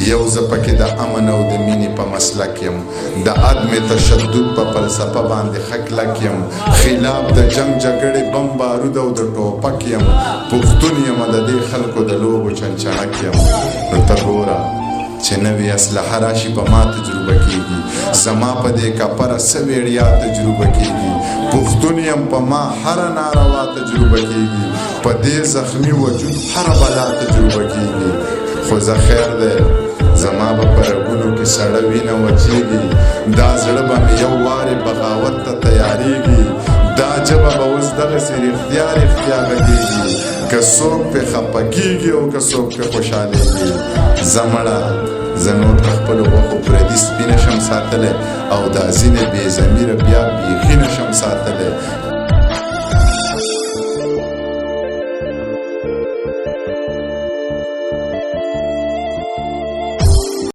یو زه پکې د امن او د مینې په مسلک یم د عدم تشدد په فلسفه باندې ښه کلک یم خلاف د جنګ جګړې بم بارود او د ټوپک یم پښتون یم د دې خلکو د لوبو چنچڼک یم نو ته ګوره چې نوې اسلحه راشي په ما تجربه کېږي زما په دې کپره څه ویړیا تجربه کېږي پښتون یم په ما هره ناروا تجربه کېږي په دې زخمي وجود هره بلا تجربه کېږي خو زه خیر دی زما به په رګونو کې سړه وینه وچېږي دا زړه به مې یو وارې بغاوت ته تیارېږي دا ژبه به اوس دغسې رښتیا رښتیا غږېږي که څوک پرې خفه کېږي او که څوک پرې خوشحالېږي زه مړه زه نور په خپلو غوښو پردي سپي نشم ساتلی او دا ځینې بې ضمیره بیا بیخي نشم ساتلی